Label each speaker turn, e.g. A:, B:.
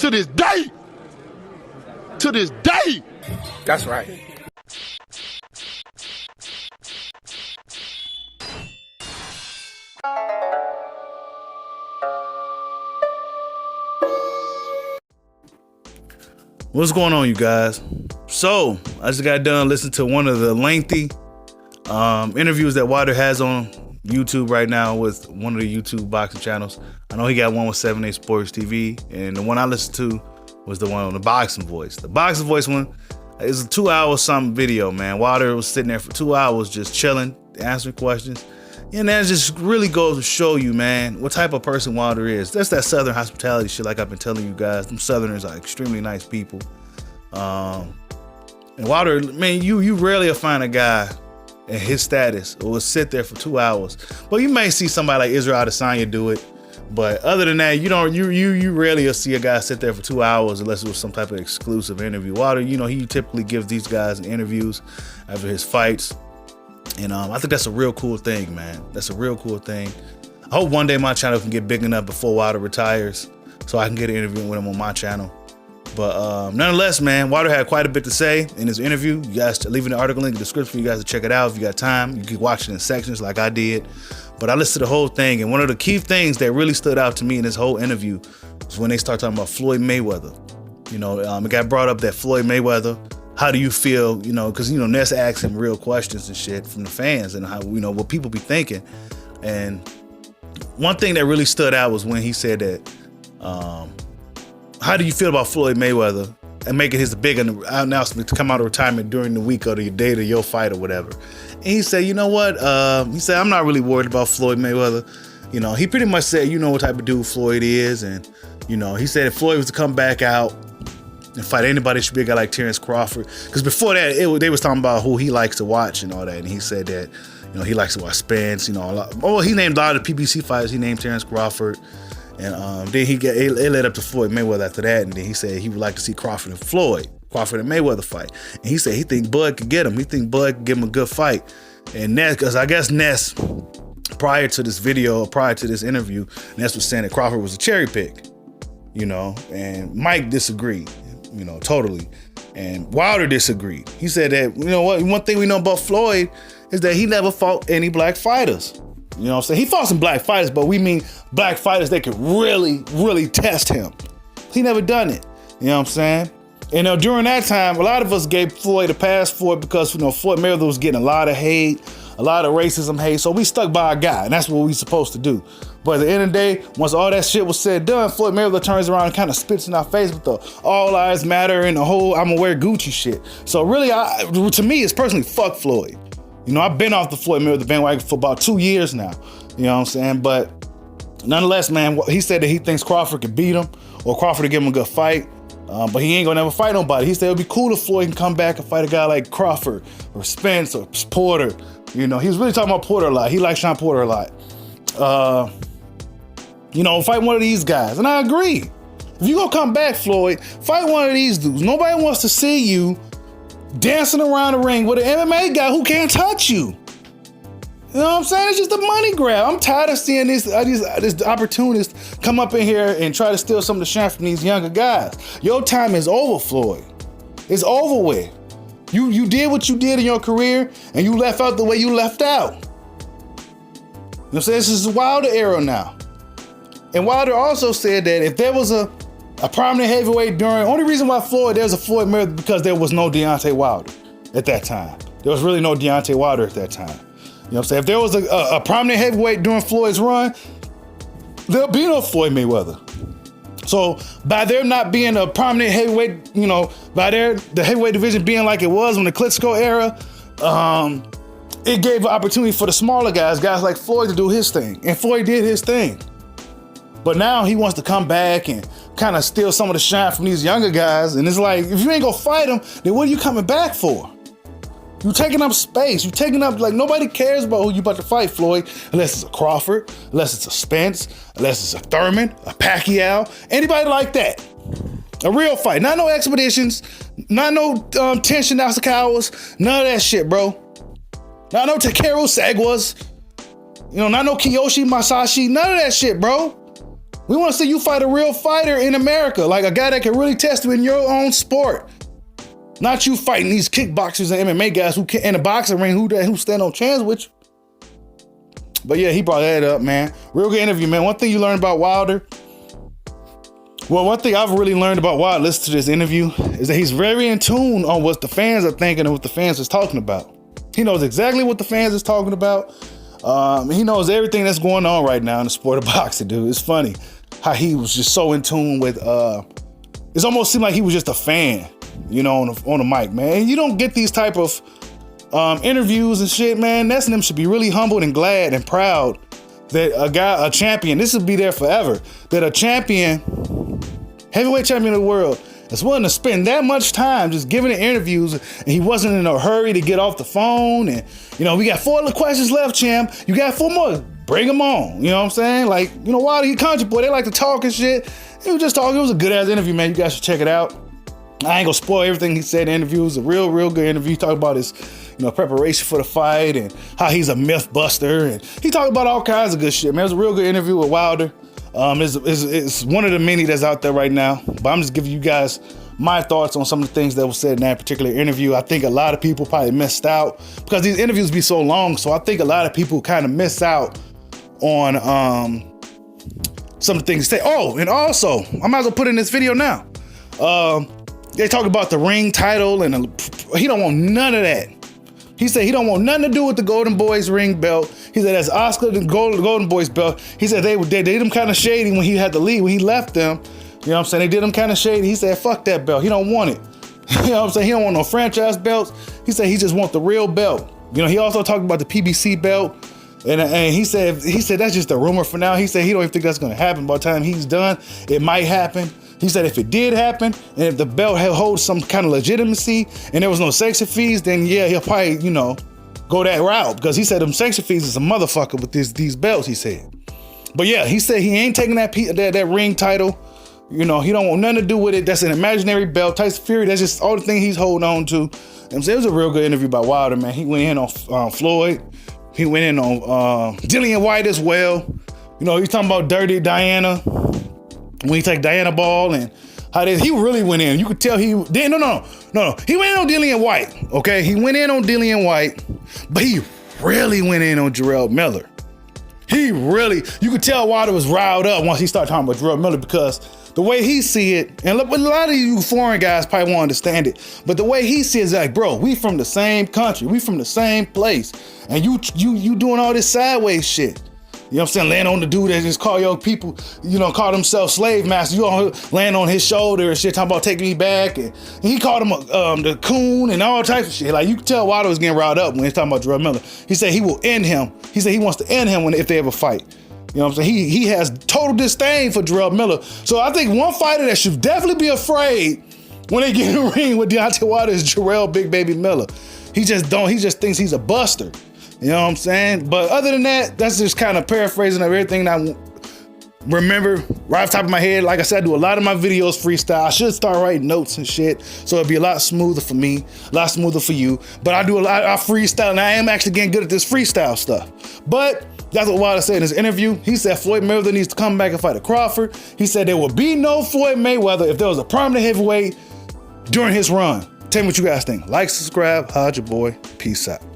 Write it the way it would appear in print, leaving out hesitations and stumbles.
A: To this day. To this day.
B: That's right.
C: What's going on, you guys? So, I just got done listening to one of the lengthy interviews that Wilder has on YouTube right now with one of the YouTube boxing channels. I know he got one with 7A Sports TV, and the one I listened to was the one on the Boxing Voice. The Boxing Voice one is a 2-hour something video, man. Wilder was sitting there for 2 hours just chilling, answering questions. And that just really goes to show you, man, what type of person Wilder is. That's that Southern hospitality shit like I've been telling you guys. Them Southerners are extremely nice people. And Wilder, man, you rarely find a guy in his status who will sit there for 2 hours. But you may see somebody like Israel Adesanya do it. But other than that, you rarely see a guy sit there for 2 hours unless it was some type of exclusive interview. Wilder, he typically gives these guys interviews after his fights. And I think that's a real cool thing, man. That's a real cool thing. I hope one day my channel can get big enough before Wilder retires so I can get an interview with him on my channel. But nonetheless, man, Wilder had quite a bit to say in his interview. You guys, leaving the article in the description for you guys to check it out. If you got time, you can watch it in sections like I did. But I listened to the whole thing, and one of the key things that really stood out to me in this whole interview was when they start talking about Floyd Mayweather. It got brought up that Floyd Mayweather, how do you feel, because, Ness asked him real questions and shit from the fans and how, what people be thinking. And one thing that really stood out was when he said that, how do you feel about Floyd Mayweather and making his big announcement to come out of retirement during the week or the day of your fight or whatever? And he said, you know what? He said, I'm not really worried about Floyd Mayweather. He pretty much said, what type of dude Floyd is. And, he said if Floyd was to come back out and fight anybody, it should be a guy like Terrence Crawford. Because before that, they was talking about who he likes to watch and all that. And he said that, he likes to watch Spence, a lot. Oh, he named a lot of the PBC fighters. He named Terrence Crawford. And then it led up to Floyd Mayweather after that. And then he said he would like to see Crawford and Mayweather fight. And he said he think Bud could get him. He think Bud could give him a good fight. And Ness, because I guess Ness, prior to this video, prior to this interview, Ness was saying that Crawford was a cherry pick, and Mike disagreed, totally. And Wilder disagreed. He said that, one thing we know about Floyd is that he never fought any black fighters. You know what I'm saying? He fought some black fighters, but we mean black fighters that could really, really test him. He never done it. You know what I'm saying? And during that time, a lot of us gave Floyd a pass for it because, Floyd Mayweather was getting a lot of hate, a lot of racism hate. So we stuck by our guy, and that's what we supposed to do. But at the end of the day, once all that shit was said and done, Floyd Mayweather turns around and kind of spits in our face with the all lives matter and the whole I'ma wear Gucci shit. So really, to me, it's personally fuck Floyd. I've been off the Floyd Mayweather bandwagon for about 2 years now. You know what I'm saying? But nonetheless, man, he said that he thinks Crawford could beat him or Crawford to give him a good fight. But he ain't gonna never fight nobody. He said it'd be cool if Floyd can come back and fight a guy like Crawford or Spence or Porter. He was really talking about Porter a lot. He likes Sean Porter a lot. Fight one of these guys. And I agree. If you gonna come back, Floyd, fight one of these dudes. Nobody wants to see you dancing around the ring with an MMA guy who can't touch you. You know what I'm saying? It's just a money grab. I'm tired of seeing this opportunists come up in here and try to steal some of the shine from these younger guys. Your time is over, Floyd. It's over with. You did what you did in your career, and you left out the way you left out. You know what I'm saying? This is the Wilder era now. And Wilder also said that if there was a prominent heavyweight only reason why there's a Floyd Mayweather because there was no Deontay Wilder at that time. There was really no Deontay Wilder at that time. You know what I'm saying? If there was a prominent heavyweight during Floyd's run, there'll be no Floyd Mayweather. So by there not being a prominent heavyweight, by the heavyweight division being like it was in the Klitschko era, it gave an opportunity for the smaller guys like Floyd to do his thing. And Floyd did his thing. But now he wants to come back and kind of steal some of the shine from these younger guys. And it's like, if you ain't gonna fight them, then what are you coming back for? You taking up space. You taking up, nobody cares about who you about to fight, Floyd, unless it's a Crawford, unless it's a Spence, unless it's a Thurman, a Pacquiao, anybody like that. A real fight. Not no expeditions, not no tension Nasukawas, none of that shit, bro. Not no Takeru Sagwas, not no Kiyoshi Masashi, none of that shit, bro. We want to see you fight a real fighter in America, like a guy that can really test you in your own sport. Not you fighting these kickboxers and MMA guys who in a boxing ring who stand no chance with you. But yeah, he brought that up, man. Real good interview, man. One thing you learned about Wilder. Well, one thing I've really learned about Wilder listening to this interview is that he's very in tune on what the fans are thinking and what the fans is talking about. He knows exactly what the fans is talking about. He knows everything that's going on right now in the sport of boxing, dude. It's funny how he was just so in tune with, it almost seemed like he was just a fan, you know, on the mic, man. You don't get these type of interviews and shit, man. That's them should be really humbled and glad and proud that a champion, this will be there forever, that a champion, heavyweight champion of the world, is willing to spend that much time just giving the interviews, and he wasn't in a hurry to get off the phone. And, you know, we got 4 questions left, champ. You got 4 more. Bring them on. You know what I'm saying? Like, you know, Wilder, he country boy. They like to talk and shit. He was just talking. It was a good-ass interview, man. You guys should check it out. I ain't gonna spoil everything he said in the interview. It was a real good interview. He talked about his, you know, preparation for the fight and how he's a myth buster. And he talked about all kinds of good shit, man. It was a real good interview with Wilder. It's one of the many that's out there right now. But I'm just giving you guys my thoughts on some of the things that were said in that particular interview. I think a lot of people probably missed out because these interviews be so long. So I think a lot of people kind of miss out on some of the things to say. Oh, and also, I might as well put in this video now. They talk about the ring title, and he don't want none of that. He said he don't want nothing to do with the Golden Boys ring belt. He said that's Oscar the Golden Boys belt. He said they did him kind of shady when he had to leave, when he left them. You know what I'm saying? They did him kind of shady. He said, fuck that belt. He don't want it. You know what I'm saying? He don't want no franchise belts. He said he just want the real belt. You know, he also talked about the PBC belt. And he said that's just a rumor for now. He said he don't even think that's going to happen. By the time he's done, it might happen. He said if it did happen, and if the belt holds some kind of legitimacy, and there was no sanction fees, then yeah, he'll probably, you know, go that route. Because he said them sanction fees is a motherfucker with these belts, he said. But yeah, he said he ain't taking that ring title. You know, he don't want nothing to do with it. That's an imaginary belt. Tyson Fury, that's just all the thing he's holding on to. And so it was a real good interview by Wilder, man. He went in on Floyd. He went in on Dillian White as well. You know, he's talking about Dirty Diana. When he take Diana Ball and how he really went in. You could tell he did. No. He went in on Dillian White. Okay, he went in on Dillian White, but he really went in on Jarrell Miller. You could tell Wilder was riled up once he started talking about Jarrell Miller, because the way he see it, and a lot of you foreign guys probably won't understand it, but the way he sees it, like, bro, we from the same country, we from the same place, and you doing all this sideways shit. You know what I'm saying? Laying on the dude that just call your people, you know, call themselves slave master. You all laying on his shoulder and shit, talking about taking me back. And he called him the coon and all types of shit. Like, you could tell Wilder was getting riled up when he's talking about Jarrell Miller. He said he will end him. He said he wants to end him if they ever fight. You know what I'm saying? He has total disdain for Jarrell Miller. So I think one fighter that should definitely be afraid when they get in the ring with Deontay Wilder is Jarrell Big Baby Miller. He just thinks he's a buster. You know what I'm saying? But other than that, that's just kind of paraphrasing of everything that I remember right off the top of my head. Like I said, I do a lot of my videos freestyle. I should start writing notes and shit, so it'd be a lot smoother for me, a lot smoother for you. But I do a lot of freestyle, and I am actually getting good at this freestyle stuff. But that's what Wilder said in his interview. He said Floyd Mayweather needs to come back and fight a Crawford. He said there will be no Floyd Mayweather if there was a prominent heavyweight during his run. Tell me what you guys think. Like, subscribe, holla at your boy. Peace out.